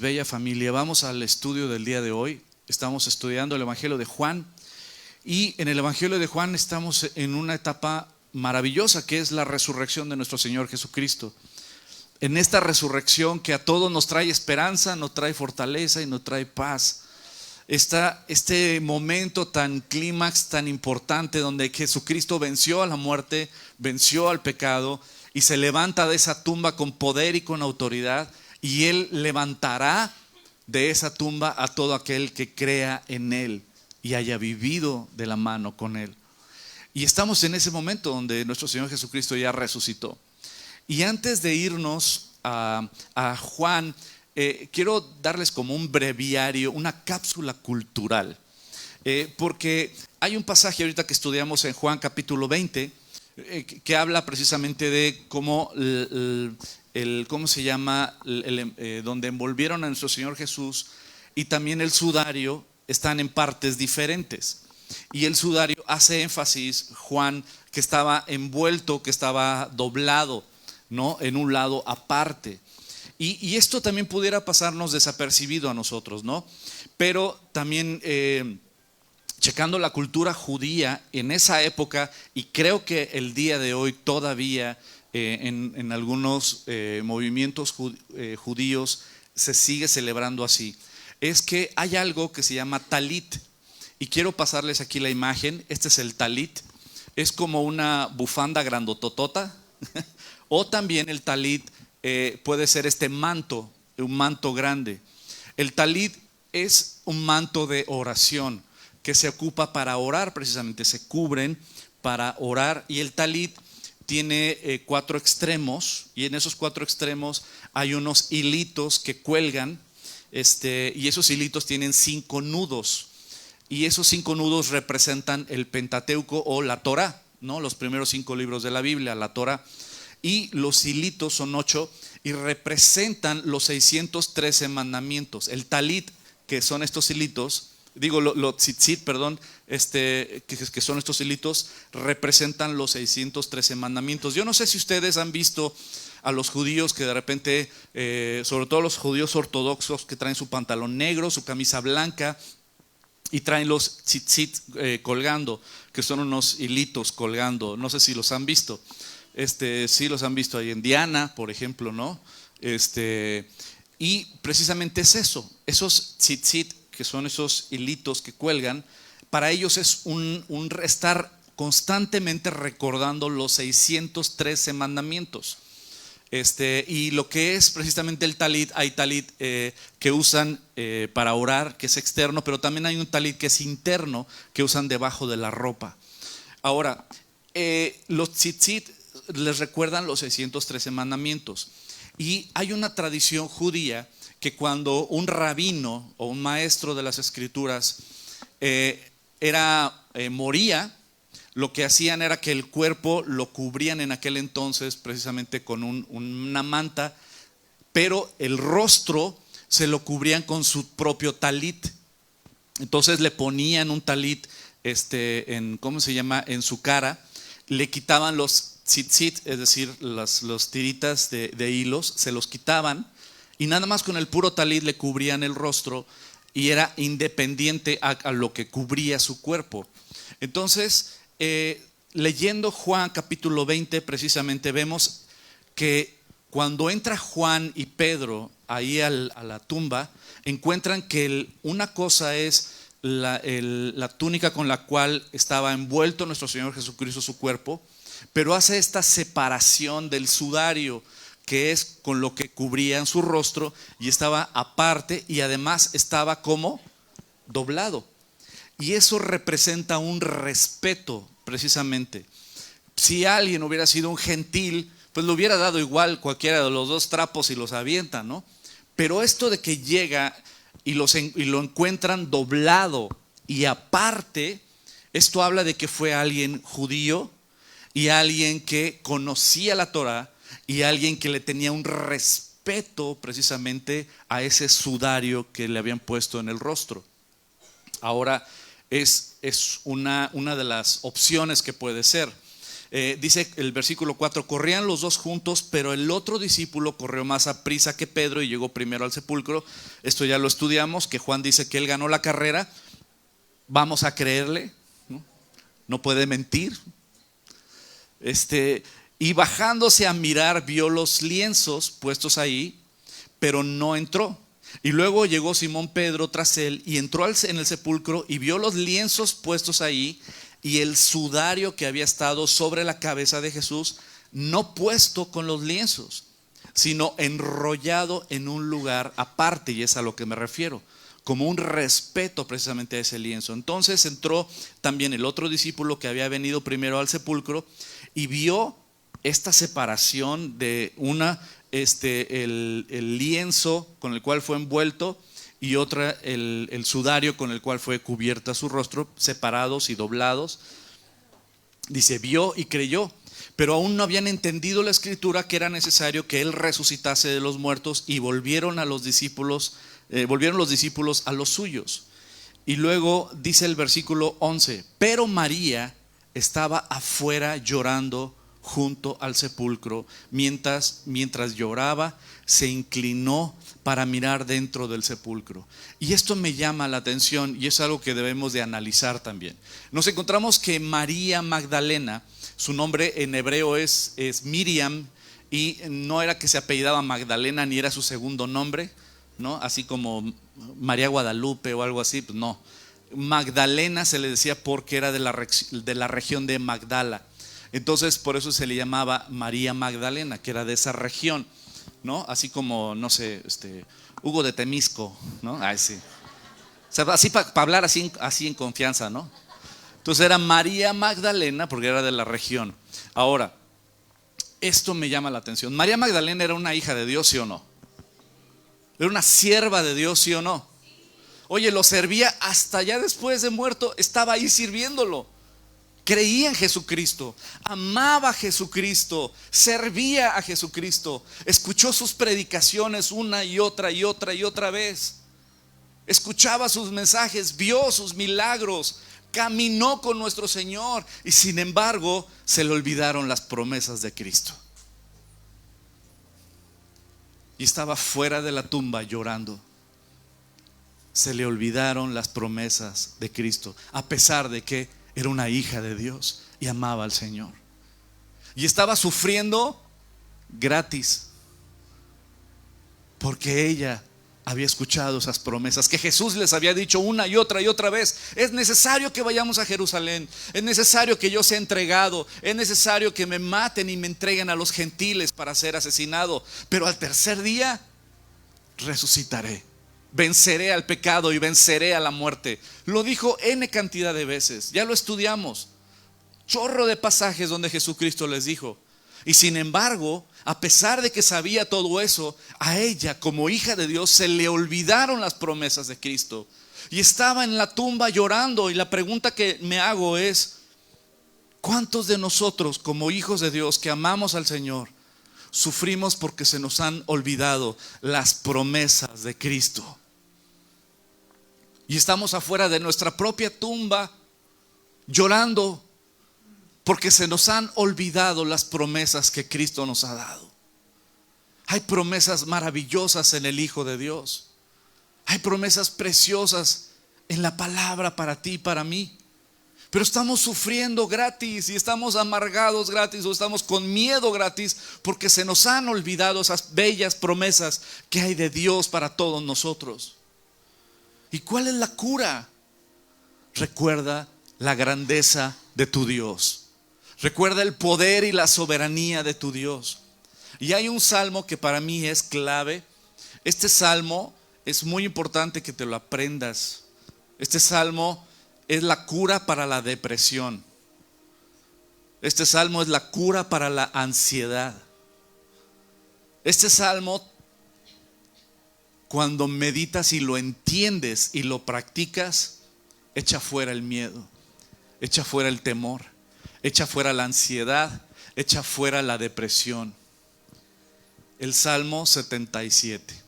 bella familia. Vamos al estudio del día de hoy. Estamos estudiando el Evangelio de Juan y en el Evangelio de Juan estamos en una etapa maravillosa que es la resurrección de nuestro Señor Jesucristo. En esta resurrección que a todos nos trae esperanza, nos trae fortaleza y nos trae paz. Está este momento tan clímax, tan importante, donde Jesucristo venció a la muerte, venció al pecado y se levanta de esa tumba con poder y con autoridad, y Él levantará de esa tumba a todo aquel que crea en Él y haya vivido de la mano con Él. Y estamos en ese momento donde nuestro Señor Jesucristo ya resucitó. Y antes de irnos a Juan, quiero darles como un breviario, una cápsula cultural, porque hay un pasaje ahorita que estudiamos en Juan capítulo 20 que habla precisamente de cómo ¿cómo se llama? Donde envolvieron a nuestro Señor Jesús y también el sudario están en partes diferentes. Y el sudario hace énfasis, Juan, que estaba envuelto, que estaba doblado, ¿no? En un lado aparte. Y esto también pudiera pasarnos desapercibido a nosotros, ¿no? Pero también checando la cultura judía en esa época, y creo que el día de hoy todavía en algunos movimientos judíos se sigue celebrando así, es que hay algo que se llama talit. Y quiero pasarles aquí la imagen. Este es el talit. Es como una bufanda grandototota. O también el talit puede ser este manto, un manto grande. El talit es un manto de oración que se ocupa para orar, precisamente se cubren para orar. Y el talit tiene 4 extremos, y en esos 4 extremos hay unos hilitos que cuelgan, y esos hilitos tienen 5 nudos, y esos 5 nudos representan el Pentateuco o la Torá, ¿no? Los primeros 5 libros de la Biblia, la Torá. Y los hilitos son 8 y representan los 613 mandamientos. El talit, que son estos hilitos, los tzitzit, perdón, que son estos hilitos, representan los 613 mandamientos. Yo no sé si ustedes han visto a los judíos que de repente, sobre todo los judíos ortodoxos, que traen su pantalón negro, su camisa blanca y traen los tzitzit colgando, que son unos hilitos colgando. No sé si los han visto. Sí los han visto ahí en Diana, por ejemplo, ¿no? Y precisamente es eso, esos tzitzit, que son esos hilitos que cuelgan, para ellos es un estar constantemente recordando los 613 mandamientos. Y lo que es precisamente el talit, hay talit que usan para orar, que es externo, pero también hay un talit que es interno, que usan debajo de la ropa. Ahora, los tzitzit les recuerdan los 613 mandamientos. Y hay una tradición judía que cuando un rabino o un maestro de las escrituras moría, lo que hacían era que el cuerpo lo cubrían en aquel entonces precisamente con una manta, pero el rostro se lo cubrían con su propio talit. Entonces le ponían un talit en su cara, le quitaban los tzitzit, es decir, los tiritas de hilos, se los quitaban y nada más con el puro talit le cubrían el rostro, y era independiente a lo que cubría su cuerpo. Entonces, leyendo Juan capítulo 20, precisamente vemos que cuando entra Juan y Pedro ahí a la tumba, encuentran que una cosa es la túnica con la cual estaba envuelto nuestro Señor Jesucristo, su cuerpo, pero hace esta separación del sudario, que es con lo que cubrían su rostro, y estaba aparte, y además estaba como doblado. Y eso representa un respeto, precisamente. Si alguien hubiera sido un gentil, pues le hubiera dado igual cualquiera de los 2 trapos y los avienta, ¿no? Pero esto de que llega y lo encuentran doblado y aparte, esto habla de que fue alguien judío y alguien que conocía la Torá y alguien que le tenía un respeto precisamente a ese sudario que le habían puesto en el rostro. Ahora es una de las opciones que puede ser. Dice el versículo 4, corrían los dos juntos, pero el otro discípulo corrió más aprisa que Pedro y llegó primero al sepulcro. Esto ya lo estudiamos, que Juan dice que él ganó la carrera. Vamos a creerle, no puede mentir. Y bajándose a mirar, vio los lienzos puestos ahí, pero no entró. Y luego llegó Simón Pedro tras él y entró en el sepulcro y vio los lienzos puestos ahí y el sudario que había estado sobre la cabeza de Jesús, no puesto con los lienzos, sino enrollado en un lugar aparte, y es a lo que me refiero, como un respeto precisamente a ese lienzo. Entonces entró también el otro discípulo que había venido primero al sepulcro y vio esta separación de el lienzo con el cual fue envuelto y otra el sudario con el cual fue cubierta su rostro, separados y doblados. Dice, vio y creyó, pero aún no habían entendido la escritura que era necesario que él resucitase de los muertos, y volvieron los discípulos a los suyos. Y luego dice el versículo 11, pero María estaba afuera llorando junto al sepulcro. Mientras lloraba, se inclinó para mirar dentro del sepulcro. Y esto me llama la atención y es algo que debemos de analizar también. Nos encontramos que María Magdalena, su nombre en hebreo es Miriam, y no era que se apellidaba Magdalena ni era su segundo nombre, ¿no? Así como María Guadalupe o algo así, pues no. Magdalena se le decía porque era de la región de Magdala. Entonces por eso se le llamaba María Magdalena, que era de esa región, ¿no? Así como, no sé, Hugo de Temisco, ¿no? Ay, sí. O sea, así para hablar así en confianza, ¿no? Entonces era María Magdalena porque era de la región. Ahora, esto me llama la atención. María Magdalena era una hija de Dios, ¿sí o no? Era una sierva de Dios, ¿sí o no? Oye, lo servía hasta ya después de muerto, estaba ahí sirviéndolo. Creía en Jesucristo, amaba a Jesucristo, servía a Jesucristo, escuchó sus predicaciones una y otra y otra y otra vez, escuchaba sus mensajes, vio sus milagros, caminó con nuestro Señor, y sin embargo se le olvidaron las promesas de Cristo. Y estaba fuera de la tumba llorando. Se le olvidaron las promesas de Cristo, a pesar de que era una hija de Dios y amaba al Señor. Y estaba sufriendo gratis, porque ella había escuchado esas promesas que Jesús les había dicho una y otra vez. Es necesario que vayamos a Jerusalén, es necesario que yo sea entregado, es necesario que me maten y me entreguen a los gentiles para ser asesinado, pero al tercer día resucitaré. Venceré al pecado y venceré a la muerte. Lo dijo N cantidad de veces. Ya lo estudiamos. Chorro de pasajes donde Jesucristo les dijo. Y sin embargo, a pesar de que sabía todo eso, a ella como hija de Dios se le olvidaron las promesas de Cristo. Y estaba en la tumba llorando. Y la pregunta que me hago es, ¿cuántos de nosotros como hijos de Dios que amamos al Señor sufrimos porque se nos han olvidado las promesas de Cristo? Y estamos afuera de nuestra propia tumba llorando porque se nos han olvidado las promesas que Cristo nos ha dado. Hay promesas maravillosas en el Hijo de Dios. Hay promesas preciosas en la palabra para ti y para mí. Pero estamos sufriendo gratis y estamos amargados gratis, o estamos con miedo gratis porque se nos han olvidado esas bellas promesas que hay de Dios para todos nosotros. ¿Y cuál es la cura? Recuerda la grandeza de tu Dios. Recuerda el poder y la soberanía de tu Dios. Y hay un salmo que para mí es clave. Este salmo es muy importante que te lo aprendas. Este salmo es la cura para la depresión. Este salmo es la cura para la ansiedad. Este salmo, cuando meditas y lo entiendes y lo practicas, echa fuera el miedo, echa fuera el temor, echa fuera la ansiedad, echa fuera la depresión. El Salmo 77.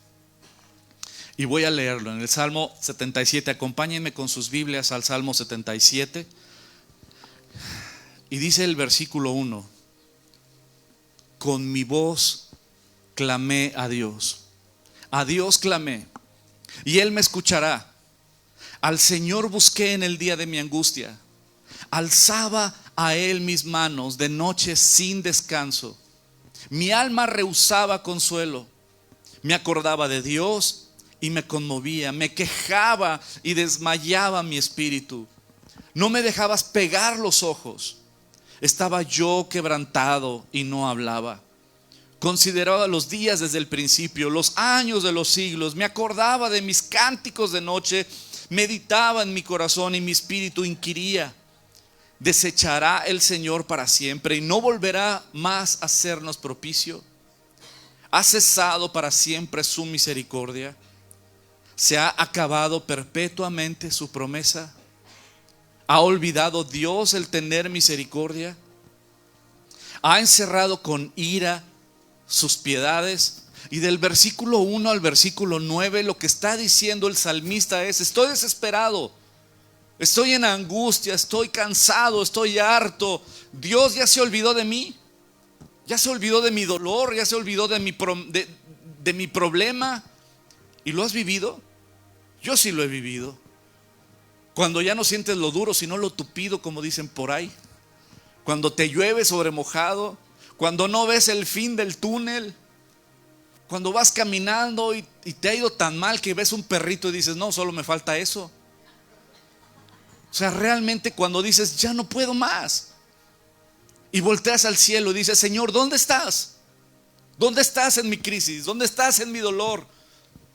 Y voy a leerlo en el Salmo 77. Acompáñenme con sus Biblias al Salmo 77. Y dice el versículo 1: con mi voz clamé a Dios clamé, y Él me escuchará. Al Señor busqué en el día de mi angustia, alzaba a Él mis manos de noche sin descanso. Mi alma rehusaba consuelo, me acordaba de Dios y me conmovía, me quejaba y desmayaba mi espíritu. No me dejabas pegar los ojos, estaba yo quebrantado y no hablaba. Consideraba los días desde el principio, los años de los siglos, me acordaba de mis cánticos de noche, meditaba en mi corazón y mi espíritu inquiría: ¿desechará el Señor para siempre y no volverá más a hacernos propicio? ¿Ha cesado para siempre su misericordia? ¿Se ha acabado perpetuamente su promesa? ¿Ha olvidado Dios el tener misericordia? ¿Ha encerrado con ira sus piedades? Y del versículo 1 al versículo 9 lo que está diciendo el salmista es: estoy desesperado, estoy en angustia, estoy cansado, estoy harto. Dios ya se olvidó de mí, ya se olvidó de mi dolor, ya se olvidó de mi problema. ¿Y lo has vivido? Yo sí lo he vivido. Cuando ya no sientes lo duro sino lo tupido, como dicen por ahí. Cuando te llueve sobre mojado, cuando no ves el fin del túnel, cuando vas caminando y te ha ido tan mal que ves un perrito y dices: no, solo me falta eso. O sea, realmente cuando dices: ya no puedo más, y volteas al cielo y dices: Señor, ¿dónde estás? ¿Dónde estás en mi crisis? ¿Dónde estás en mi dolor?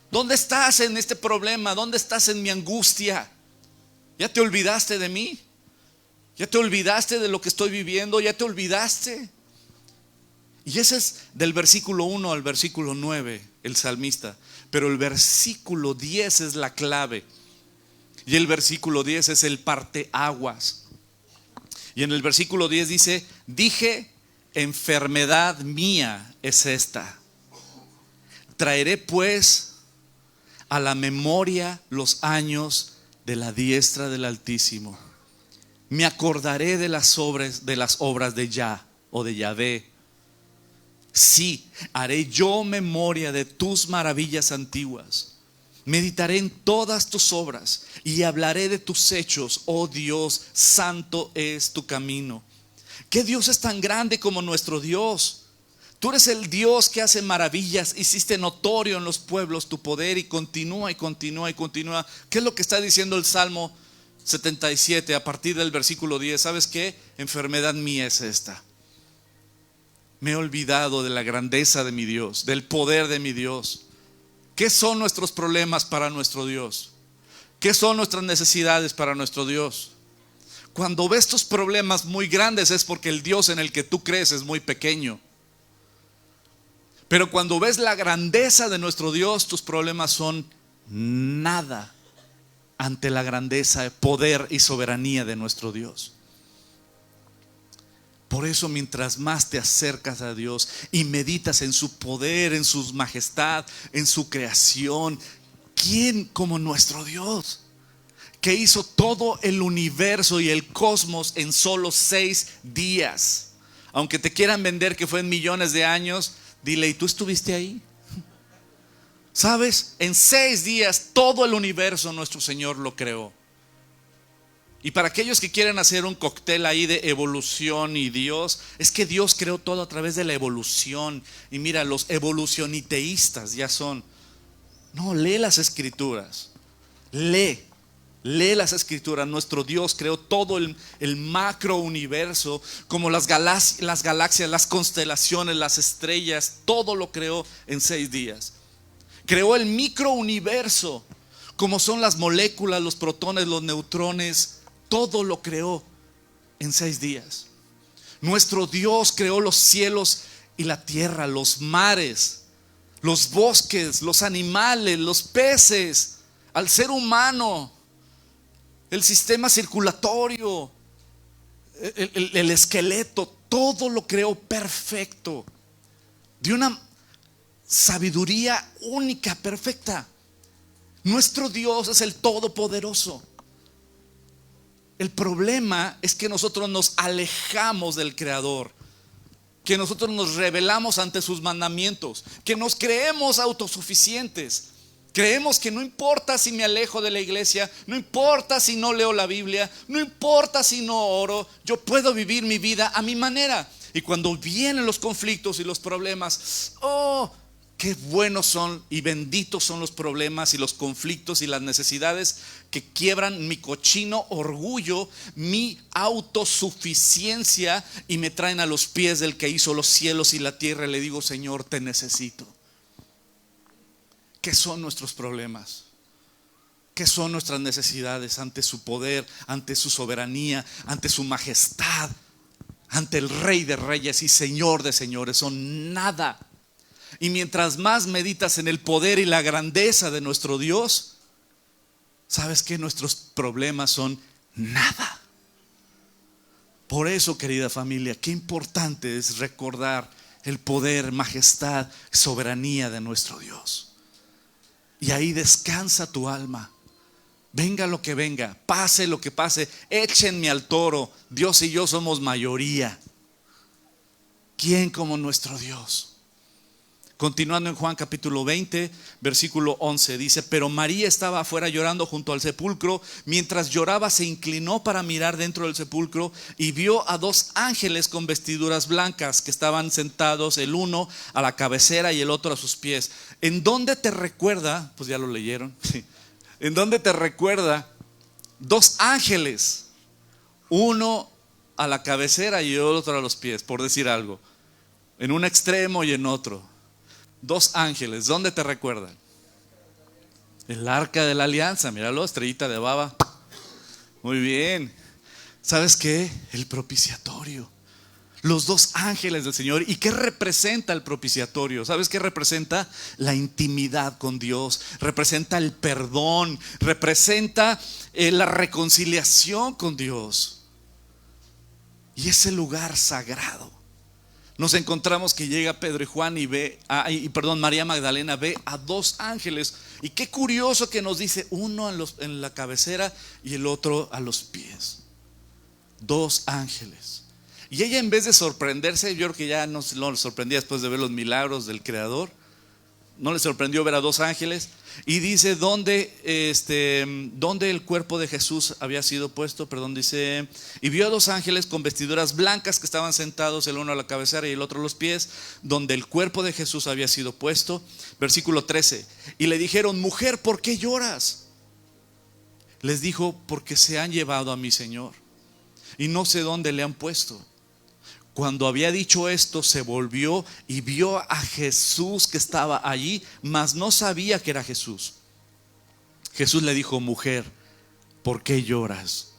¿Dónde estás en este problema? ¿Dónde estás en mi angustia? ¿Ya te olvidaste de mí? ¿Ya te olvidaste de lo que estoy viviendo? ¿Ya te olvidaste? Y ese es del versículo 1 al versículo 9 el salmista. Pero el versículo 10 es la clave. Y el versículo 10 es el parteaguas. Y en el versículo 10 dice: dije, enfermedad mía es esta. Traeré pues a la memoria los años de la diestra del Altísimo. Me acordaré de las obras de Yah o de Yahvé. Sí, haré yo memoria de tus maravillas antiguas. Meditaré en todas tus obras y hablaré de tus hechos, oh Dios, santo es tu camino. ¿Qué Dios es tan grande como nuestro Dios? Tú eres el Dios que hace maravillas, hiciste notorio en los pueblos tu poder, y continúa y continúa y continúa. ¿Qué es lo que está diciendo el Salmo 77 a partir del versículo 10? ¿Sabes qué? Enfermedad mía es esta. Me he olvidado de la grandeza de mi Dios, del poder de mi Dios. ¿Qué son nuestros problemas para nuestro Dios? ¿Qué son nuestras necesidades para nuestro Dios? Cuando ves tus problemas muy grandes es porque el Dios en el que tú crees es muy pequeño. Pero cuando ves la grandeza de nuestro Dios, tus problemas son nada ante la grandeza, poder y soberanía de nuestro Dios. Por eso, mientras más te acercas a Dios y meditas en su poder, en su majestad, en su creación, ¿quién como nuestro Dios? Que hizo todo el universo y el cosmos en solo 6 días. Aunque te quieran vender que fue en millones de años, dile: ¿y tú estuviste ahí? ¿Sabes? En 6 días todo el universo nuestro Señor lo creó. Y para aquellos que quieren hacer un cóctel ahí de evolución y Dios, es que Dios creó todo a través de la evolución. Y mira, los evolucioniteístas ya son. No, lee las escrituras. Lee las escrituras. Nuestro Dios creó todo el macro universo, como las galaxias, las constelaciones, las estrellas. Todo lo creó en 6 días. Creó el microuniverso, como son las moléculas, los protones, los neutrones. Todo lo creó en 6 días. Nuestro Dios creó los cielos y la tierra, los mares, los bosques, los animales, los peces, al ser humano, el sistema circulatorio, el esqueleto. Todo lo creó perfecto, de una sabiduría única, perfecta. Nuestro Dios es el Todopoderoso. El problema es que nosotros nos alejamos del Creador, que nosotros nos rebelamos ante sus mandamientos, que nos creemos autosuficientes. Creemos que no importa si me alejo de la iglesia, no importa si no leo la Biblia, no importa si no oro, yo puedo vivir mi vida a mi manera. Y cuando vienen los conflictos y los problemas, oh, qué buenos son y benditos son los problemas y los conflictos y las necesidades que quiebran mi cochino orgullo, mi autosuficiencia, y me traen a los pies del que hizo los cielos y la tierra. Y le digo: Señor, te necesito. ¿Qué son nuestros problemas? ¿Qué son nuestras necesidades ante su poder, ante su soberanía, ante su majestad, ante el Rey de Reyes y Señor de Señores? Son nada. Y mientras más meditas en el poder y la grandeza de nuestro Dios, sabes que nuestros problemas son nada. Por eso, querida familia, qué importante es recordar el poder, majestad, soberanía de nuestro Dios. Y ahí descansa tu alma. Venga lo que venga, pase lo que pase, échenme al toro. Dios y yo somos mayoría. ¿Quién como nuestro Dios? Continuando en Juan capítulo 20, versículo 11, dice: pero María estaba afuera llorando junto al sepulcro. Mientras lloraba, se inclinó para mirar dentro del sepulcro y vio a dos ángeles con vestiduras blancas que estaban sentados, el uno a la cabecera y el otro a sus pies. ¿En dónde te recuerda? Pues ya lo leyeron. ¿En dónde te recuerda dos ángeles? Uno a la cabecera y el otro a los pies, por decir algo. En un extremo y en otro. Dos ángeles, ¿dónde te recuerdan? El arca de la alianza, míralo, estrellita de baba. Muy bien. ¿Sabes qué? El propiciatorio. Los dos ángeles del Señor. ¿Y qué representa el propiciatorio? ¿Sabes qué representa? La intimidad con Dios. Representa el perdón. Representa la reconciliación con Dios. Y ese lugar sagrado. Nos encontramos que llega Pedro y Juan y María Magdalena ve a dos ángeles. Y qué curioso que nos dice: uno en la cabecera y el otro a los pies. Dos ángeles. Y ella, en vez de sorprenderse, yo creo que ya no le sorprendía después de ver los milagros del Creador. No le sorprendió ver a dos ángeles. Y dice dónde el cuerpo de Jesús había sido puesto. Dice: y vio a dos ángeles con vestiduras blancas que estaban sentados, el uno a la cabecera y el otro a los pies, donde el cuerpo de Jesús había sido puesto. Versículo 13. Y le dijeron: mujer, ¿por qué lloras? Les dijo: porque se han llevado a mi Señor y no sé dónde le han puesto. Cuando había dicho esto, se volvió y vio a Jesús que estaba allí, mas no sabía que era Jesús. Jesús le dijo: mujer, ¿por qué lloras?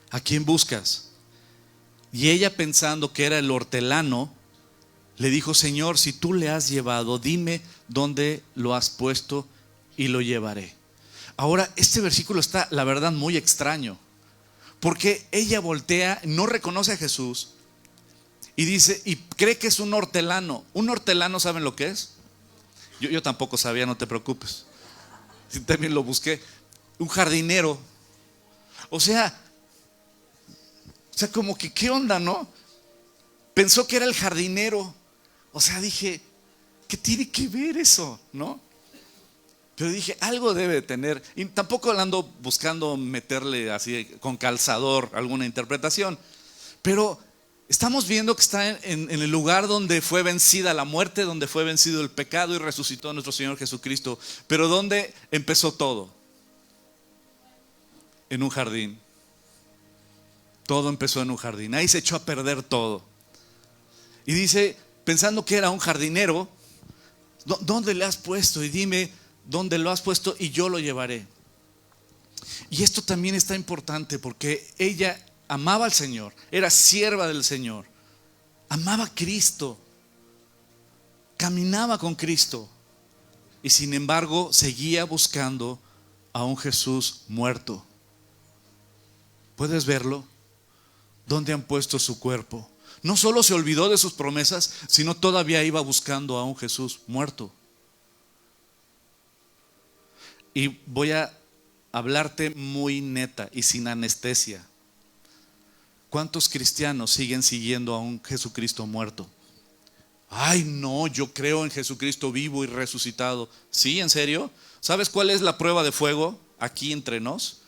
¿A quién buscas? Y ella, pensando que era el hortelano, le dijo: Señor, si tú le has llevado, dime dónde lo has puesto y lo llevaré. Ahora, este versículo está, la verdad, muy extraño, porque ella voltea, no reconoce a Jesús y dice, y cree que es un hortelano. Un hortelano, ¿saben lo que es? Yo tampoco sabía, no te preocupes. Sí, también lo busqué. Un jardinero. O sea, como que, ¿qué onda, no? Pensó que era el jardinero. O sea, dije, ¿qué tiene que ver eso, no? Pero dije, algo debe tener. Y tampoco ando buscando meterle así con calzador alguna interpretación. Pero estamos viendo que está en el lugar donde fue vencida la muerte, donde fue vencido el pecado y resucitó nuestro Señor Jesucristo. Pero ¿dónde empezó todo? En un jardín. Todo empezó en un jardín. Ahí se echó a perder todo. Y dice, pensando que era un jardinero, ¿dónde le has puesto? Y dime dónde lo has puesto y yo lo llevaré. Y esto también está importante porque ella amaba al Señor, era sierva del Señor, amaba a Cristo, caminaba con Cristo, y sin embargo seguía buscando a un Jesús muerto. ¿Puedes verlo? ¿Dónde han puesto su cuerpo? No solo se olvidó de sus promesas, sino todavía iba buscando a un Jesús muerto. Y voy a hablarte muy neta y sin anestesia. ¿Cuántos cristianos siguen siguiendo a un Jesucristo muerto? Ay, no, yo creo en Jesucristo vivo y resucitado. ¿Sí? ¿En serio? ¿Sabes cuál es la prueba de fuego aquí entre nos?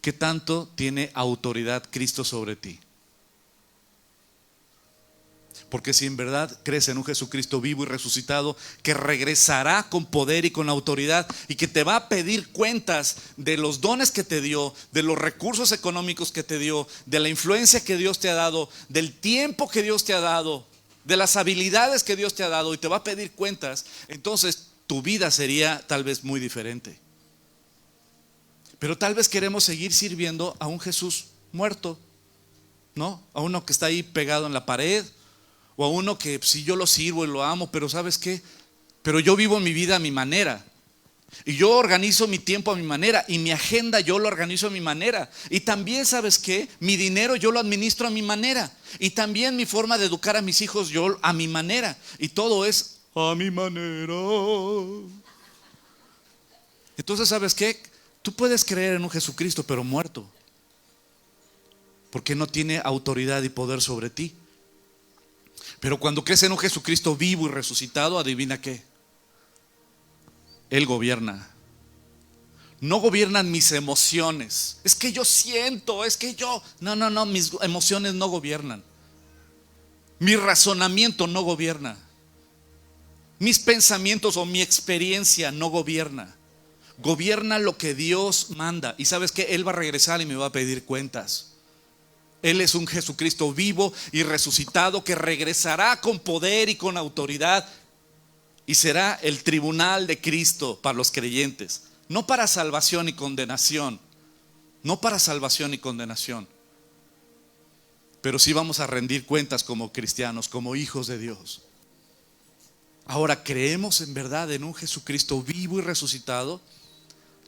¿Qué tanto tiene autoridad Cristo sobre ti? Porque si en verdad crees en un Jesucristo vivo y resucitado, que regresará con poder y con autoridad, y que te va a pedir cuentas de los dones que te dio, de los recursos económicos que te dio, de la influencia que Dios te ha dado, del tiempo que Dios te ha dado, de las habilidades que Dios te ha dado, y te va a pedir cuentas, entonces tu vida sería tal vez muy diferente. Pero tal vez queremos seguir sirviendo a un Jesús muerto, ¿no? A uno que está ahí pegado en la pared, o a uno que sí, yo lo sirvo y lo amo, pero ¿sabes qué? Pero yo vivo mi vida a mi manera, y yo organizo mi tiempo a mi manera, y mi agenda yo lo organizo a mi manera, y también, ¿sabes qué? Mi dinero yo lo administro a mi manera, y también mi forma de educar a mis hijos yo a mi manera, y todo es a mi manera. Entonces, ¿sabes qué? Tú puedes creer en un Jesucristo pero muerto, porque no tiene autoridad y poder sobre ti. Pero cuando crees en un Jesucristo vivo y resucitado, adivina qué, Él gobierna. No gobiernan mis emociones. Es que yo siento, es que yo... No, mis emociones no gobiernan. Mi razonamiento no gobierna. Mis pensamientos o mi experiencia no gobierna. Gobierna lo que Dios manda. Y sabes que Él va a regresar y me va a pedir cuentas. Él es un Jesucristo vivo y resucitado que regresará con poder y con autoridad, y será el tribunal de Cristo para los creyentes, no para salvación y condenación, no para salvación y condenación, pero sí vamos a rendir cuentas como cristianos, como hijos de Dios. Ahora, ¿creemos en verdad en un Jesucristo vivo y resucitado?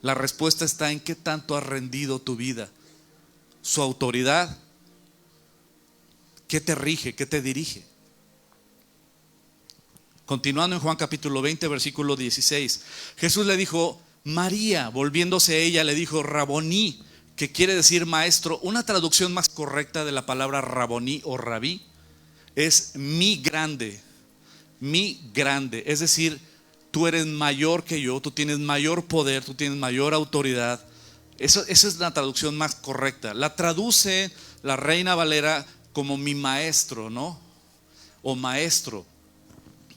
La respuesta está en qué tanto has rendido tu vida, su autoridad. ¿Qué te rige? ¿Qué te dirige? Continuando en Juan capítulo 20, versículo 16, Jesús le dijo, María, volviéndose a ella, le dijo, Raboní, que quiere decir maestro. Una traducción más correcta de la palabra Raboní o Rabí es mi grande, es decir, tú eres mayor que yo, tú tienes mayor poder, tú tienes mayor autoridad. Esa es la traducción más correcta. La traduce la Reina Valera como mi maestro, ¿no? O maestro.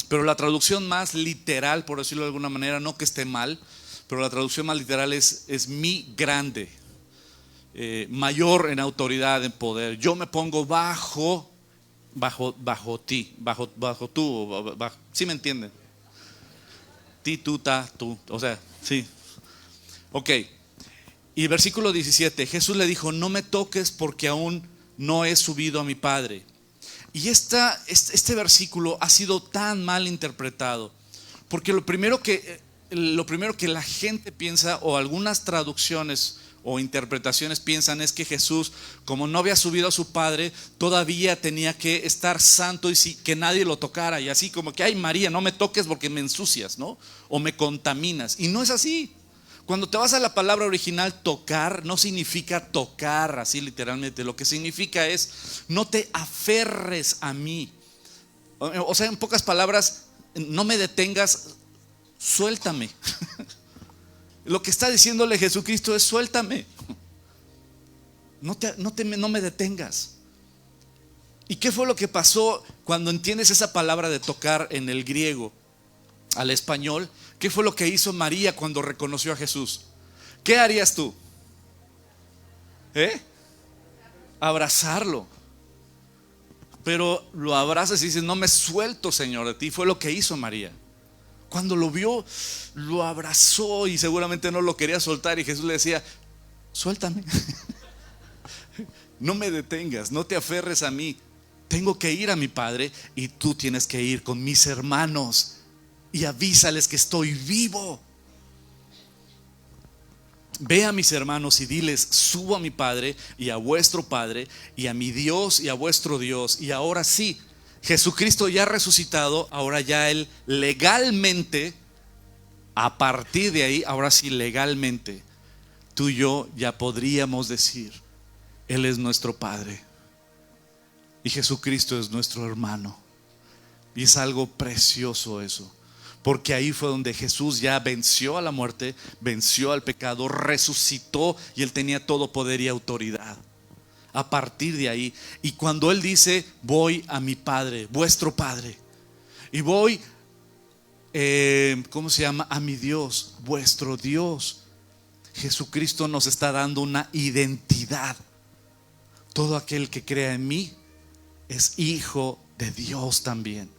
Pero la traducción más literal, por decirlo de alguna manera, no que esté mal, pero la traducción más literal es mi grande, mayor en autoridad, en poder. Yo me pongo bajo ti, bajo tú, ¿sí me entienden? Ti, tú, ta, tú, o sea, sí. Ok. Y versículo 17, Jesús le dijo, no me toques porque aún no he subido a mi Padre. Y este versículo ha sido tan mal interpretado, porque lo primero que la gente piensa, o algunas traducciones o interpretaciones piensan, es que Jesús, como no había subido a su Padre, todavía tenía que estar santo y que nadie lo tocara, y así como que, ay María, no me toques porque me ensucias, ¿no? O me contaminas. Y no es así. Cuando te vas a la palabra original, tocar no significa tocar así literalmente. Lo que significa es no te aferres a mí. O sea, en pocas palabras, no me detengas, suéltame. Lo que está diciéndole Jesucristo es suéltame. No me detengas. ¿Y qué fue lo que pasó cuando entiendes esa palabra de tocar en el griego al español? ¿Qué fue lo que hizo María cuando reconoció a Jesús? ¿Qué harías tú? Abrazarlo. Pero lo abrazas y dices, no me suelto, Señor, de ti. Fue lo que hizo María. Cuando lo vio, lo abrazó y seguramente no lo quería soltar, y Jesús le decía, suéltame. No me detengas, no te aferres a mí. Tengo que ir a mi Padre y tú tienes que ir con mis hermanos y avísales que estoy vivo. Ve a mis hermanos y diles, subo a mi Padre y a vuestro Padre, y a mi Dios y a vuestro Dios. Y ahora sí, Jesucristo ya resucitado, ahora ya Él legalmente, a partir de ahí, ahora sí legalmente, tú y yo ya podríamos decir, Él es nuestro Padre. y Jesucristo es nuestro hermano. Y es algo precioso eso, porque ahí fue donde Jesús ya venció a la muerte, venció al pecado, resucitó y Él tenía todo poder y autoridad. A partir de ahí, y cuando Él dice: voy a mi Padre, vuestro Padre, y voy, a mi Dios, vuestro Dios. Jesucristo nos está dando una identidad. Todo aquel que crea en mí es hijo de Dios también.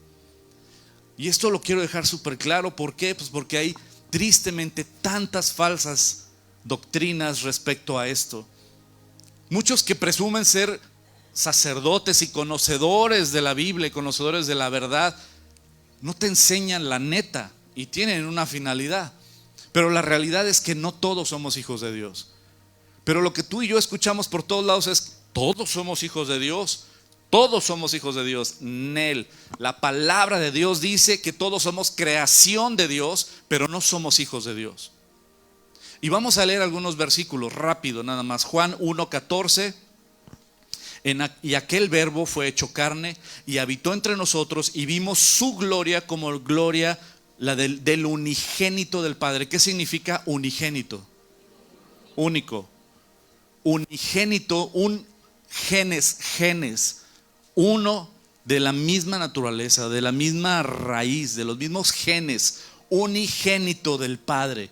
Y esto lo quiero dejar súper claro. ¿Por qué? Pues porque hay tristemente tantas falsas doctrinas respecto a esto. Muchos que presumen ser sacerdotes y conocedores de la Biblia y conocedores de la verdad, no te enseñan la neta y tienen una finalidad. Pero la realidad es que no todos somos hijos de Dios. Pero lo que tú y yo escuchamos por todos lados es: todos somos hijos de Dios. Todos somos hijos de Dios. Nel. La palabra de Dios dice que todos somos creación de Dios, pero no somos hijos de Dios. Y vamos a leer algunos versículos rápido nada más. Juan 1:14. Y aquel verbo fue hecho carne y habitó entre nosotros, y vimos su gloria como gloria la del unigénito del Padre. ¿Qué significa unigénito? Único. Unigénito, un genes, uno de la misma naturaleza, de la misma raíz, de los mismos genes. Unigénito del Padre.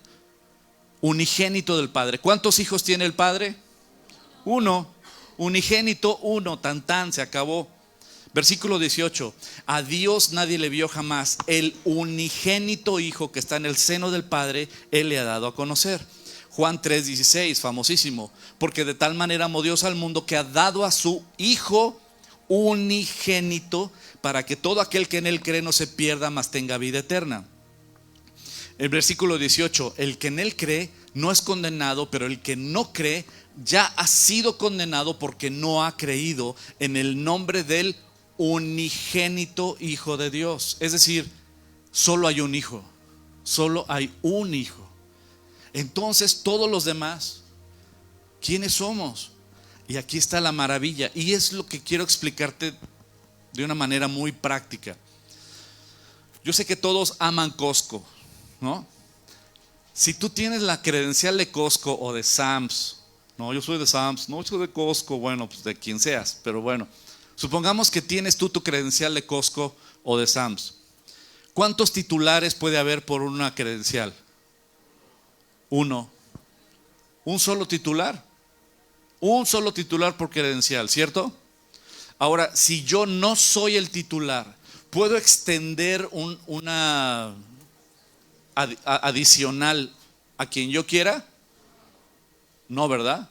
Unigénito del Padre. ¿Cuántos hijos tiene el Padre? Uno. Unigénito, uno. Tan, se acabó. Versículo 18. A Dios nadie le vio jamás. El unigénito Hijo que está en el seno del Padre, Él le ha dado a conocer. Juan 3:16, famosísimo. Porque de tal manera amó Dios al mundo que ha dado a su Hijo unigénito, para que todo aquel que en Él cree no se pierda, mas tenga vida eterna. El versículo 18. El que en Él cree no es condenado, pero el que no cree ya ha sido condenado, porque no ha creído en el nombre del unigénito Hijo de Dios. Es decir, solo hay un hijo. Solo hay un hijo. Entonces todos los demás, ¿quiénes somos? Y aquí está la maravilla, y es lo que quiero explicarte de una manera muy práctica. Yo sé que todos aman Costco, ¿no? Si tú tienes la credencial de Costco o de Sam's, no, yo soy de Sam's, no, yo soy de Costco, bueno, pues de quien seas, pero bueno, supongamos que tienes tú tu credencial de Costco o de Sam's. ¿Cuántos titulares puede haber por una credencial? Uno. Un solo titular. Un solo titular por credencial, ¿cierto? Ahora, si yo no soy el titular, ¿puedo extender una adicional a quien yo quiera? No, ¿verdad?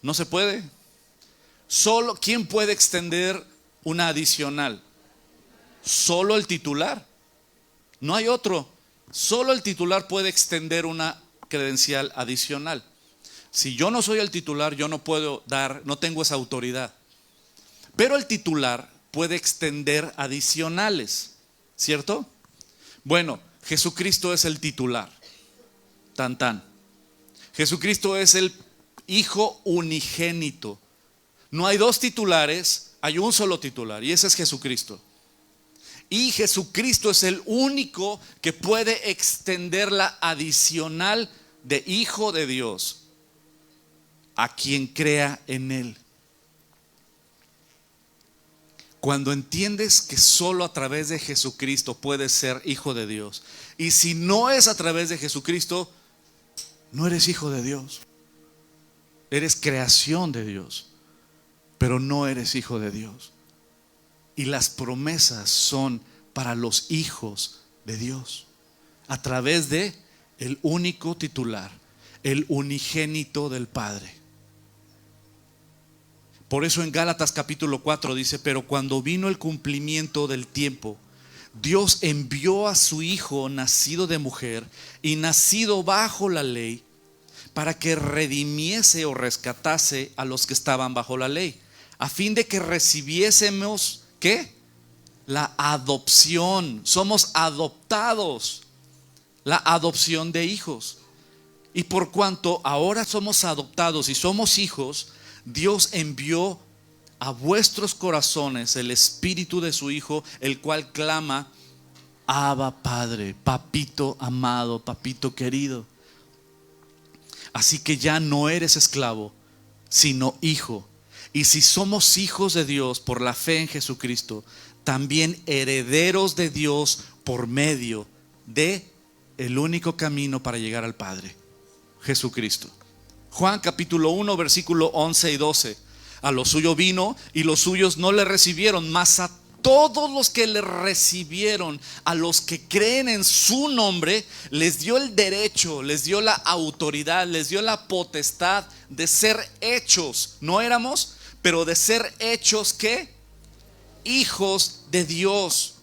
No se puede. Solo, ¿quién puede extender una adicional? Solo el titular. No hay otro. Solo el titular puede extender una credencial adicional. Si yo no soy el titular, yo no puedo dar, no tengo esa autoridad. Pero el titular puede extender adicionales, ¿cierto? Bueno, Jesucristo es el titular. Tan. Jesucristo es el Hijo unigénito. No hay dos titulares, hay un solo titular, y ese es Jesucristo. Y Jesucristo es el único que puede extender la adicional de Hijo de Dios a quien crea en Él. Cuando entiendes que solo a través de Jesucristo puedes ser hijo de Dios, y si no es a través de Jesucristo, no eres hijo de Dios. Eres creación de Dios, pero no eres hijo de Dios. Y las promesas son para los hijos de Dios, a través de el único titular, el unigénito del Padre. Por eso en Gálatas capítulo 4 dice: pero cuando vino el cumplimiento del tiempo, Dios envió a su Hijo nacido de mujer y nacido bajo la ley, para que redimiese o rescatase a los que estaban bajo la ley, a fin de que recibiésemos, ¿qué? La adopción. Somos adoptados, la adopción de hijos. Y por cuanto ahora somos adoptados y somos hijos, Dios envió a vuestros corazones el espíritu de su Hijo, el cual clama: Abba, Padre, papito amado, papito querido. Así que ya no eres esclavo, sino hijo. Y si somos hijos de Dios por la fe en Jesucristo, también herederos de Dios por medio de el único camino para llegar al Padre, Jesucristo. Juan capítulo 1 versículo 11 y 12. A lo suyo vino y los suyos no le recibieron, mas a todos los que le recibieron, a los que creen en su nombre, les dio el derecho, les dio la autoridad, les dio la potestad de ser hechos, no éramos, pero de ser hechos, ¿qué? Hijos de Dios,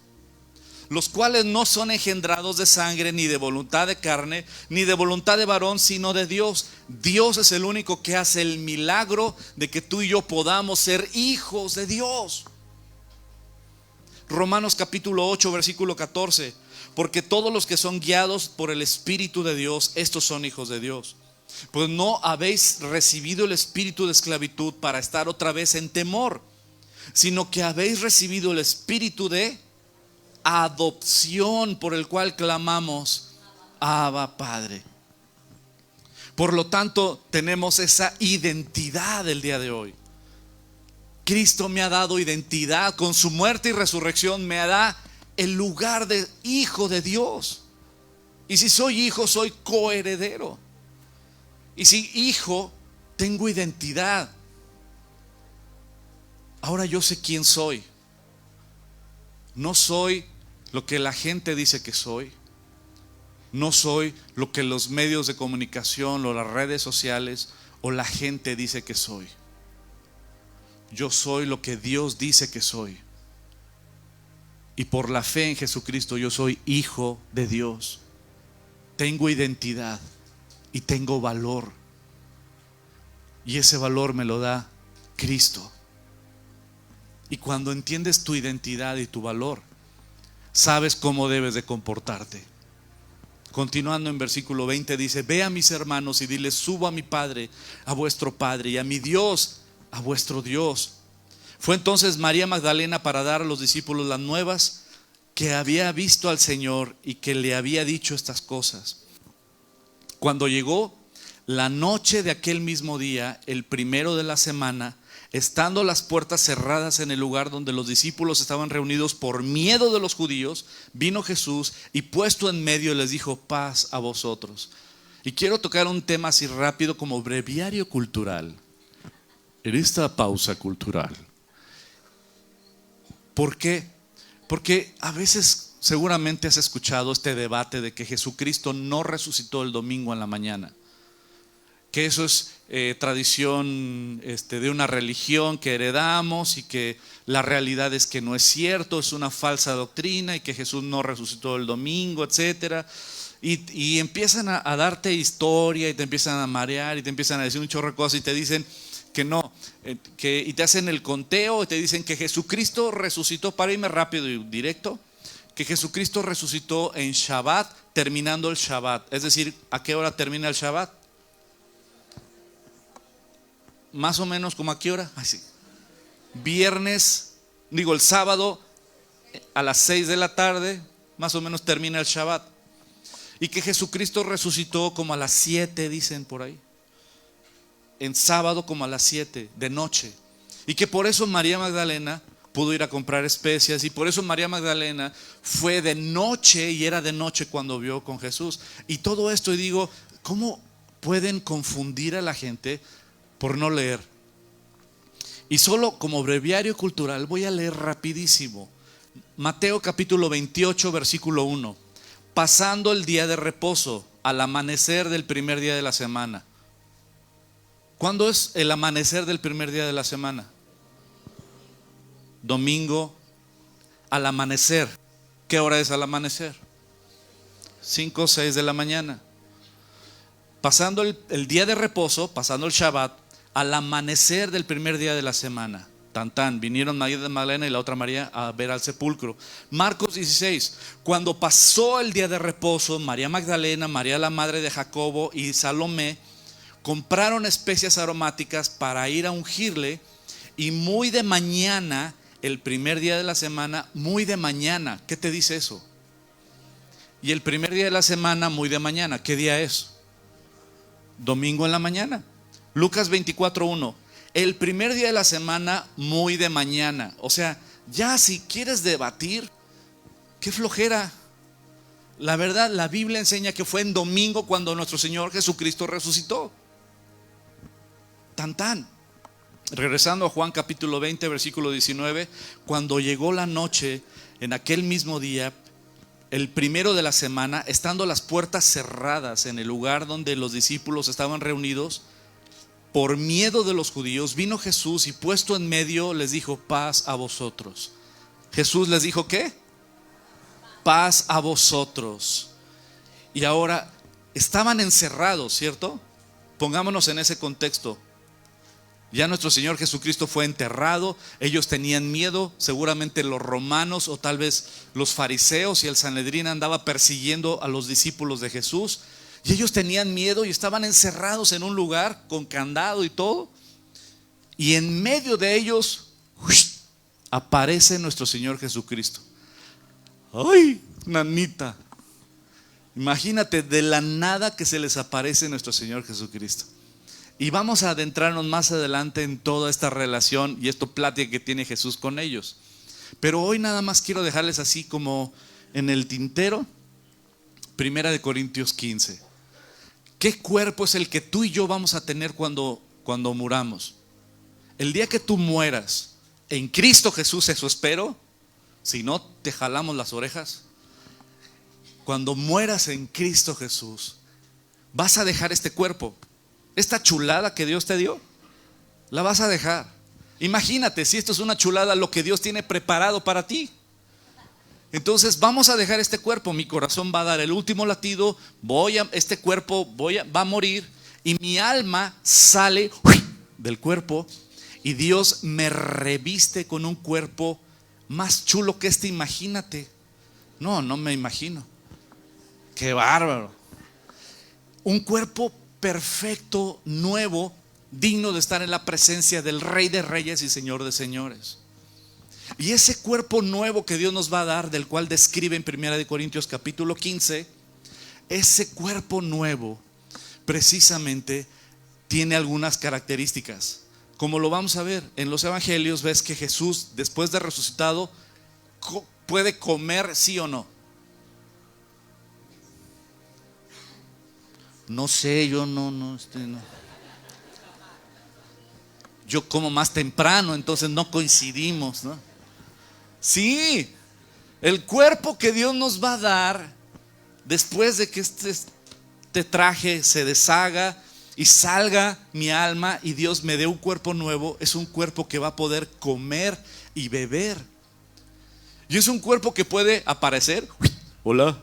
los cuales no son engendrados de sangre, ni de voluntad de carne, ni de voluntad de varón, sino de Dios. Dios es el único que hace el milagro de que tú y yo podamos ser hijos de Dios. Romanos capítulo 8 versículo 14. Porque todos los que son guiados por el Espíritu de Dios, estos son hijos de Dios. Pues no habéis recibido el espíritu de esclavitud para estar otra vez en temor, sino que habéis recibido el espíritu de adopción, por el cual clamamos: Abba, Padre. Por lo tanto, tenemos esa identidad el día de hoy. Cristo me ha dado identidad. Con su muerte y resurrección me da el lugar de hijo de Dios. Y si soy hijo, soy coheredero. Y si hijo, tengo identidad. Ahora yo sé quién soy. No soy lo que la gente dice que soy. No soy lo que los medios de comunicación o las redes sociales o la gente dice que soy. Yo soy lo que Dios dice que soy. Y por la fe en Jesucristo yo soy hijo de Dios. Tengo identidad y tengo valor. Y ese valor me lo da Cristo. Y cuando entiendes tu identidad y tu valor, sabes cómo debes de comportarte. Continuando en versículo 20 dice: ve a mis hermanos y diles: subo a mi Padre, a vuestro Padre, y a mi Dios, a vuestro Dios. Fue entonces María Magdalena para dar a los discípulos las nuevas que había visto al Señor y que le había dicho estas cosas. Cuando llegó la noche de aquel mismo día, el primero de la semana, estando las puertas cerradas en el lugar donde los discípulos estaban reunidos por miedo de los judíos, vino Jesús y puesto en medio les dijo: paz a vosotros. Y quiero tocar un tema así rápido como breviario cultural en esta pausa cultural. ¿Por qué? Porque a veces seguramente has escuchado este debate de que Jesucristo no resucitó el domingo en la mañana, que eso es tradición de una religión que heredamos y que la realidad es que no es cierto, es una falsa doctrina y que Jesús no resucitó el domingo, etcétera. Y empiezan a darte historia y te empiezan a marear y te empiezan a decir un chorro de cosas y te dicen que no, y te hacen el conteo y te dicen que Jesucristo resucitó, para irme rápido y directo, que Jesucristo resucitó en Shabbat, terminando el Shabbat. Es decir, ¿a qué hora termina el Shabbat? Más o menos, ¿como a qué hora? Así. El sábado a las 6 de la tarde, más o menos termina el Shabbat. Y que Jesucristo resucitó como a las 7, dicen por ahí. En sábado como a las 7 de noche. Y que por eso María Magdalena pudo ir a comprar especias. Y por eso María Magdalena fue de noche y era de noche cuando vio con Jesús. Y todo esto, y digo, ¿cómo pueden confundir a la gente por no leer? Y solo como breviario cultural voy a leer rapidísimo Mateo capítulo 28 versículo 1. Pasando el día de reposo, al amanecer del primer día de la semana. ¿Cuándo es el amanecer del primer día de la semana? Domingo al amanecer. ¿Qué hora es al amanecer? 5 o 6 de la mañana. Pasando el día de reposo, pasando el Shabbat, al amanecer del primer día de la semana. Vinieron María de Magdalena y la otra María a ver al sepulcro. Marcos 16. Cuando pasó el día de reposo, María Magdalena, María la madre de Jacobo y Salomé compraron especias aromáticas para ir a ungirle Y muy de mañana, el primer día de la semana, muy de mañana. ¿Qué te dice eso? Y el primer día de la semana, muy de mañana. ¿Qué día es? Domingo en la mañana. Lucas 24:1. El primer día de la semana, muy de mañana. O sea, ya si quieres debatir, qué flojera. La verdad, la Biblia enseña que fue en domingo cuando nuestro Señor Jesucristo resucitó. Tan tan. Regresando a Juan capítulo 20, versículo 19. Cuando llegó la noche, en aquel mismo día, el primero de la semana, estando las puertas cerradas en el lugar donde los discípulos estaban reunidos, por miedo de los judíos, vino Jesús y puesto en medio les dijo: paz a vosotros. Jesús les dijo: ¿qué? Paz a vosotros. Y ahora estaban encerrados, ¿cierto? Pongámonos en ese contexto. Ya nuestro Señor Jesucristo fue enterrado. Ellos tenían miedo. Seguramente los romanos o tal vez los fariseos y el Sanedrín andaba persiguiendo a los discípulos de Jesús. Y ellos tenían miedo y estaban encerrados en un lugar con candado y todo. Y en medio de ellos aparece nuestro Señor Jesucristo. ¡Ay, nanita! Imagínate de la nada que se les aparece nuestro Señor Jesucristo. Y vamos a adentrarnos más adelante en toda esta relación y esta plática que tiene Jesús con ellos. Pero hoy nada más quiero dejarles así como en el tintero, 1 Corintios 15. ¿Qué cuerpo es el que tú y yo vamos a tener cuando muramos? El día que tú mueras, en Cristo Jesús, eso espero. Si no, te jalamos las orejas. Cuando mueras en Cristo Jesús, vas a dejar este cuerpo. Esta chulada que Dios te dio, la vas a dejar. Imagínate si esto es una chulada, lo que Dios tiene preparado para ti. Entonces vamos a dejar este cuerpo. Mi corazón va a dar el último latido. Este cuerpo va a morir. Y mi alma sale del cuerpo. Y Dios me reviste con un cuerpo más chulo que este. Imagínate. No me imagino. Qué bárbaro. Un cuerpo perfecto, nuevo, digno de estar en la presencia del Rey de Reyes y Señor de Señores. Y ese cuerpo nuevo que Dios nos va a dar, del cual describe en 1 Corintios capítulo 15, ese cuerpo nuevo precisamente tiene algunas características. Como lo vamos a ver en los evangelios, ves que Jesús, después de resucitado, puede comer, ¿sí o no? No sé, yo no. Yo como más temprano, entonces no coincidimos, ¿no? Sí, el cuerpo que Dios nos va a dar después de que este traje se deshaga y salga mi alma y Dios me dé un cuerpo nuevo, es un cuerpo que va a poder comer y beber. Y es un cuerpo que puede aparecer, hola,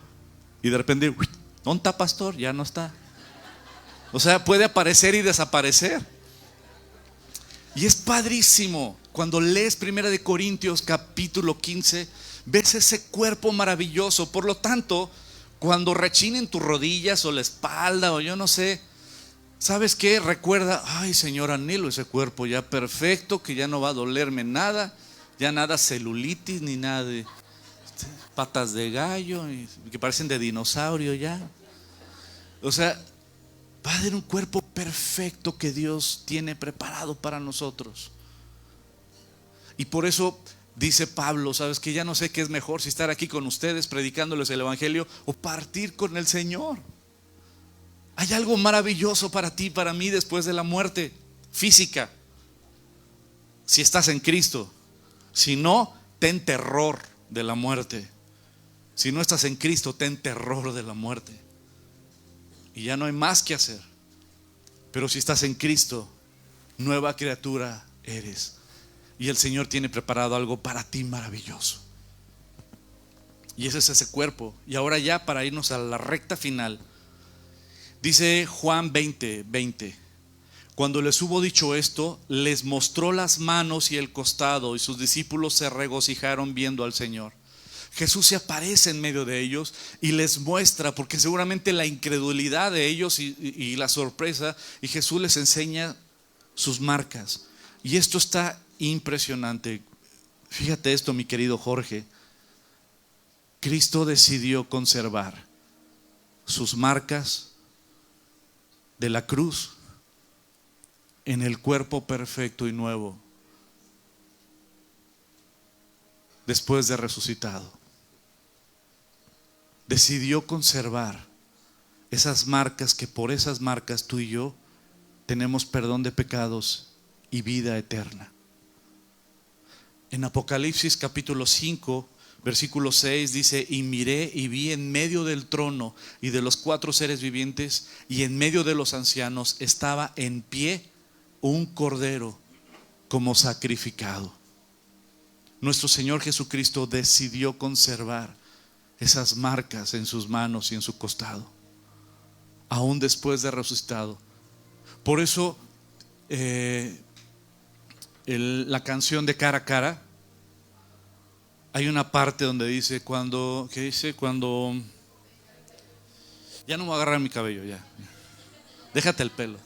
y de repente, ¿dónde está, pastor? Ya no está. O sea, puede aparecer y desaparecer. Y es padrísimo. Cuando lees 1 Corintios capítulo 15, ves ese cuerpo maravilloso. Por lo tanto, cuando rechinen tus rodillas o la espalda o yo no sé, ¿sabes qué? Recuerda, ay Señor, anhelo ese cuerpo ya perfecto, que ya no va a dolerme nada, ya nada celulitis ni nada de patas de gallo que parecen de dinosaurio ya. O sea, va a haber un cuerpo perfecto que Dios tiene preparado para nosotros. Y por eso dice Pablo, ¿sabes qué? Ya no sé qué es mejor, si estar aquí con ustedes predicándoles el evangelio o partir con el Señor. Hay algo maravilloso para ti, para mí después de la muerte física. Si estás en Cristo. Si no, ten terror de la muerte. Si no estás en Cristo, ten terror de la muerte. Y ya no hay más que hacer. Pero si estás en Cristo, nueva criatura eres. Y el Señor tiene preparado algo para ti maravilloso. Y ese es ese cuerpo. Y ahora ya para irnos a la recta final, dice Juan 20:20. Cuando les hubo dicho esto, les mostró las manos y el costado, y sus discípulos se regocijaron viendo al Señor. Jesús se aparece en medio de ellos y les muestra, porque seguramente la incredulidad de ellos y la sorpresa, y Jesús les enseña sus marcas. Y esto está impresionante. Fíjate esto, mi querido Jorge. Cristo decidió conservar sus marcas de la cruz en el cuerpo perfecto y nuevo después de resucitado. Decidió conservar esas marcas, que por esas marcas tú y yo tenemos perdón de pecados y vida eterna. En Apocalipsis capítulo 5, versículo 6 dice: y miré y vi en medio del trono y de los 4 seres vivientes y en medio de los ancianos estaba en pie un cordero como sacrificado. Nuestro Señor Jesucristo decidió conservar esas marcas en sus manos y en su costado, aún después de resucitado. Por eso la canción de Cara a Cara, hay una parte donde dice cuando ya no me voy a agarrar mi cabello, ya déjate el pelo,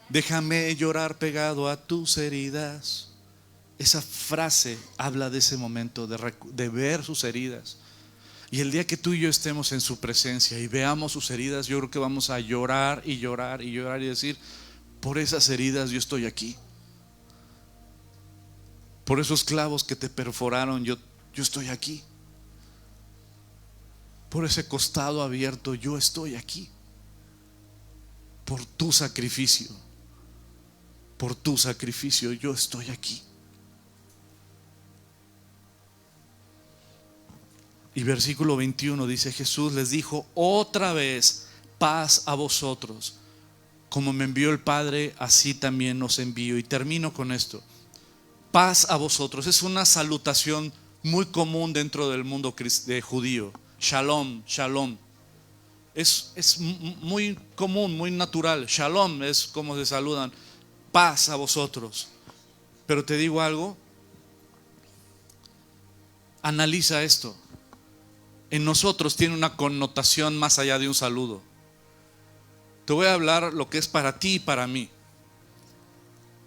déjame llorar pegado a tus heridas. Esa frase habla de ese momento de ver sus heridas. Y el día que tú y yo estemos en su presencia y veamos sus heridas, yo creo que vamos a llorar y llorar y llorar y decir: por esas heridas yo estoy aquí. Por esos clavos que te perforaron, yo estoy aquí. Por ese costado abierto, yo estoy aquí. Por tu sacrificio, yo estoy aquí. Y versículo 21 dice: Jesús les dijo otra vez: paz a vosotros. Como me envió el Padre, así también os envío. Y termino con esto: paz a vosotros. Es una salutación muy común dentro del mundo judío. Shalom, shalom. Es muy común, muy natural. Shalom es como se saludan. Paz a vosotros. Pero te digo algo, analiza esto. En nosotros tiene una connotación más allá de un saludo. Te voy a hablar lo que es para ti y para mí.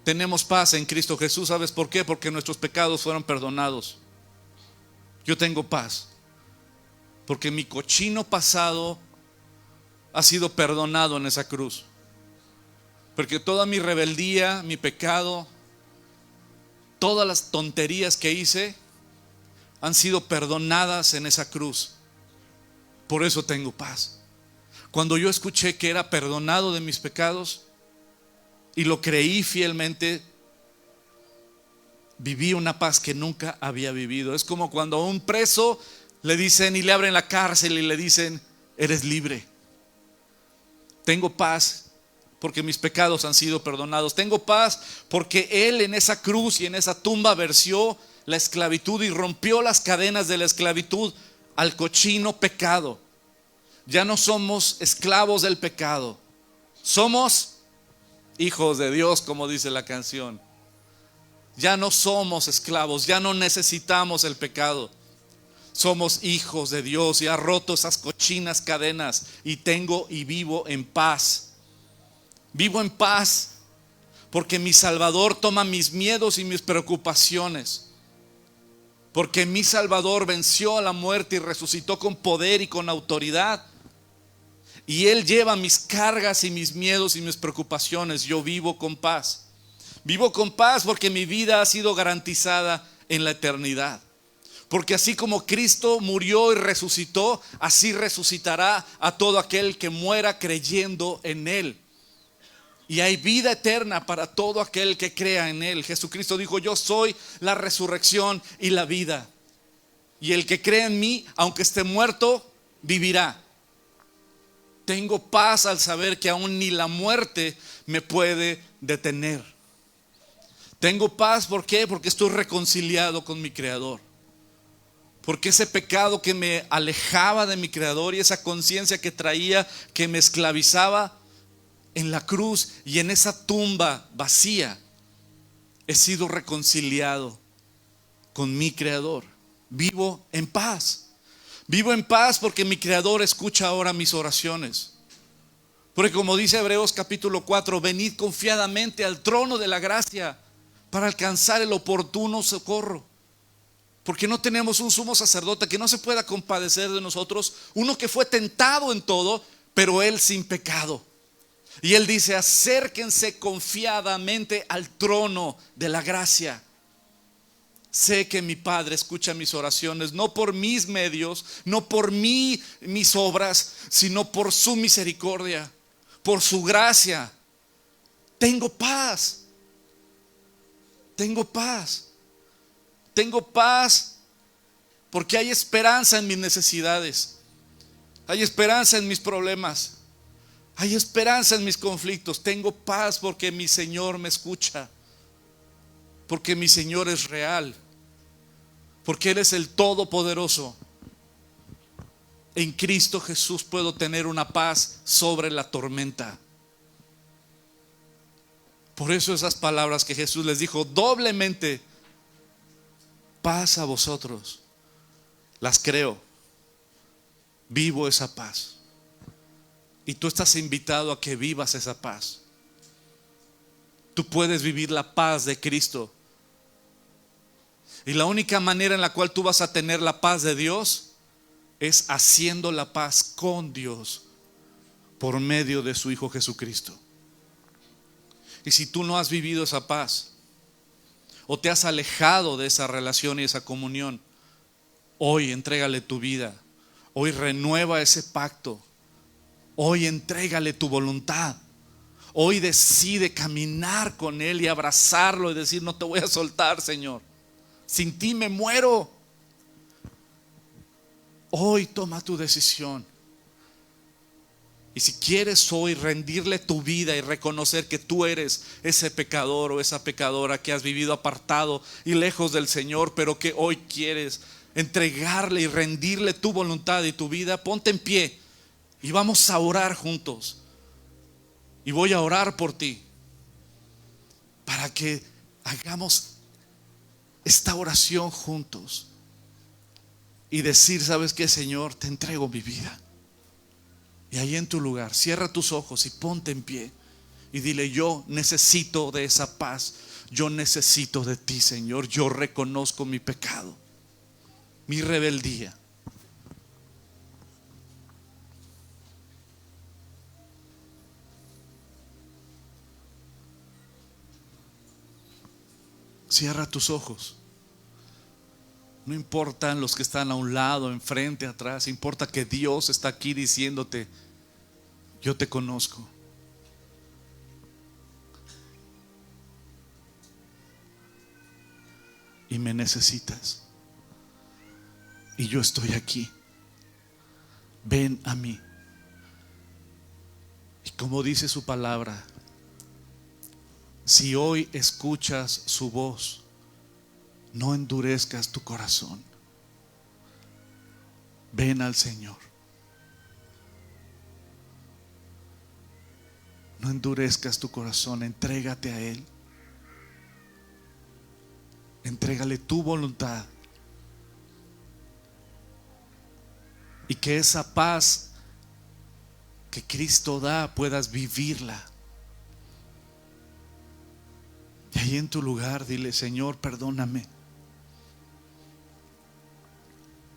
Tenemos paz en Cristo Jesús. ¿Sabes por qué? Porque nuestros pecados fueron perdonados. Yo tengo paz porque mi cochino pasado ha sido perdonado en esa cruz. Porque toda mi rebeldía, mi pecado, todas las tonterías que hice han sido perdonadas en esa cruz. Por eso tengo paz. Cuando yo escuché que era perdonado de mis pecados y lo creí fielmente, viví una paz que nunca había vivido. Es como cuando a un preso le dicen y le abren la cárcel y le dicen: eres libre. Tengo paz porque mis pecados han sido perdonados. Tengo paz porque Él en esa cruz y en esa tumba venció la esclavitud y rompió las cadenas de la esclavitud al cochino pecado. Ya no somos esclavos del pecado, somos hijos de Dios, como dice la canción. Ya no somos esclavos, ya no necesitamos el pecado. Somos hijos de Dios y ha roto esas cochinas cadenas y tengo y vivo en paz. Vivo en paz porque mi Salvador toma mis miedos y mis preocupaciones. Porque mi Salvador venció a la muerte y resucitó con poder y con autoridad. Y Él lleva mis cargas y mis miedos y mis preocupaciones. Yo vivo con paz. Vivo con paz porque mi vida ha sido garantizada en la eternidad. Porque así como Cristo murió y resucitó, así resucitará a todo aquel que muera creyendo en Él. Y hay vida eterna para todo aquel que crea en Él. Jesucristo dijo: yo soy la resurrección y la vida. Y el que cree en mí, aunque esté muerto, vivirá. Tengo paz al saber que aún ni la muerte me puede detener. Tengo paz, ¿por qué? Porque estoy reconciliado con mi Creador. Porque ese pecado que me alejaba de mi Creador y esa conciencia que traía, que me esclavizaba, en la cruz y en esa tumba vacía, he sido reconciliado con mi Creador. Vivo en paz. Vivo en paz porque mi Creador escucha ahora mis oraciones. Porque como dice Hebreos capítulo 4, venid confiadamente al trono de la gracia para alcanzar el oportuno socorro. Porque no tenemos un sumo sacerdote que no se pueda compadecer de nosotros, uno que fue tentado en todo, pero él sin pecado. Y él dice: acérquense confiadamente al trono de la gracia. Sé que mi Padre escucha mis oraciones, no por mis medios, no por mis obras, sino por su misericordia, por su gracia. Tengo paz. Tengo paz. Tengo paz porque hay esperanza en mis necesidades. Hay esperanza en mis problemas. Hay esperanza en mis conflictos. Tengo paz porque mi Señor me escucha. Porque mi Señor es real. Porque Él es el Todopoderoso. En Cristo Jesús puedo tener una paz sobre la tormenta. Por eso esas palabras que Jesús les dijo doblemente: paz a vosotros. Las creo. Vivo esa paz. Y tú estás invitado a que vivas esa paz. Tú puedes vivir la paz de Cristo. Y la única manera en la cual tú vas a tener la paz de Dios es haciendo la paz con Dios por medio de su Hijo Jesucristo. Y si tú no has vivido esa paz, o te has alejado de esa relación y esa comunión, hoy entrégale tu vida. Hoy renueva ese pacto. Hoy entrégale tu voluntad. Hoy decide caminar con Él y abrazarlo y decir: no te voy a soltar, Señor. Sin ti me muero. Hoy toma tu decisión. Y si quieres hoy rendirle tu vida y reconocer que tú eres ese pecador o esa pecadora que has vivido apartado y lejos del Señor, pero que hoy quieres entregarle y rendirle tu voluntad y tu vida, ponte en pie y vamos a orar juntos. Y voy a orar por ti para que hagamos esta oración juntos y decir: ¿sabes qué, Señor? Te entrego mi vida. Y ahí en tu lugar, cierra tus ojos y ponte en pie y dile: yo necesito de esa paz. Yo necesito de ti, Señor. Yo reconozco mi pecado, mi rebeldía. Cierra tus ojos. No importan los que están a un lado, enfrente, atrás. Importa que Dios está aquí diciéndote: yo te conozco. Y me necesitas. Y yo estoy aquí. Ven a mí. Y como dice su palabra, si hoy escuchas su voz, no endurezcas tu corazón. Ven al Señor. No endurezcas tu corazón, entrégate a Él. Entrégale tu voluntad. Y que esa paz que Cristo da puedas vivirla. Y ahí en tu lugar dile: Señor, perdóname.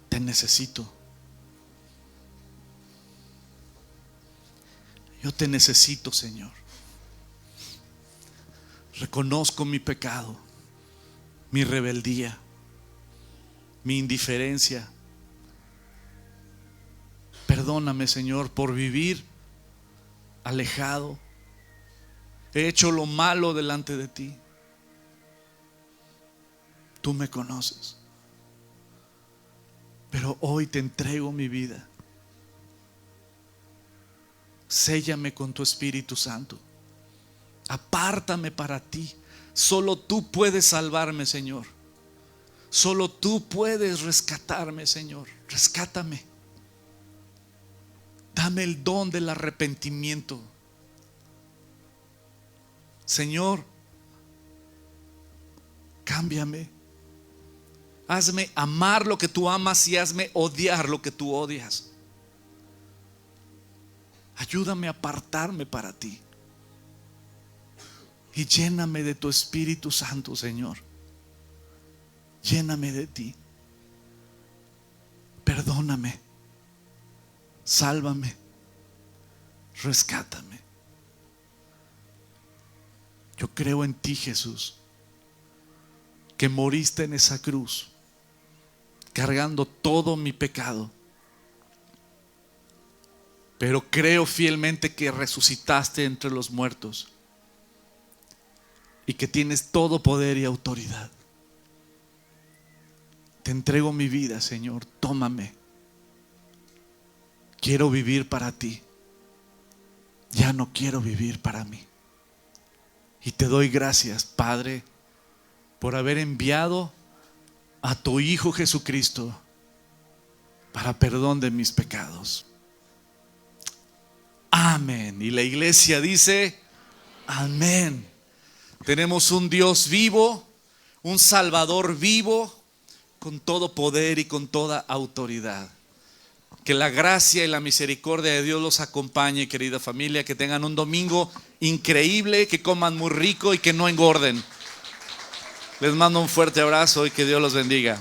Te necesito. Yo te necesito, Señor. Reconozco mi pecado, mi rebeldía, mi indiferencia. Perdóname, Señor, por vivir alejado. He hecho lo malo delante de ti. Tú me conoces. Pero hoy te entrego mi vida. Séllame con tu Espíritu Santo. Apártame para ti. Solo tú puedes salvarme, Señor. Solo tú puedes rescatarme, Señor. Rescátame. Dame el don del arrepentimiento. Señor, cámbiame. Hazme amar lo que tú amas y hazme odiar lo que tú odias. Ayúdame a apartarme para ti. Y lléname de tu Espíritu Santo, Señor. Lléname de ti. Perdóname. Sálvame. Rescátame. Yo creo en ti, Jesús, que moriste en esa cruz, cargando todo mi pecado. Pero creo fielmente que resucitaste entre los muertos y que tienes todo poder y autoridad. Te entrego mi vida, Señor, tómame. Quiero vivir para ti. Ya no quiero vivir para mí. Y te doy gracias, Padre, por haber enviado a tu Hijo Jesucristo para perdón de mis pecados. Amén. Y la iglesia dice, amén. Tenemos un Dios vivo, un Salvador vivo, con todo poder y con toda autoridad. Que la gracia y la misericordia de Dios los acompañe, querida familia. Que tengan un domingo increíble, que coman muy rico y que no engorden. Les mando un fuerte abrazo y que Dios los bendiga.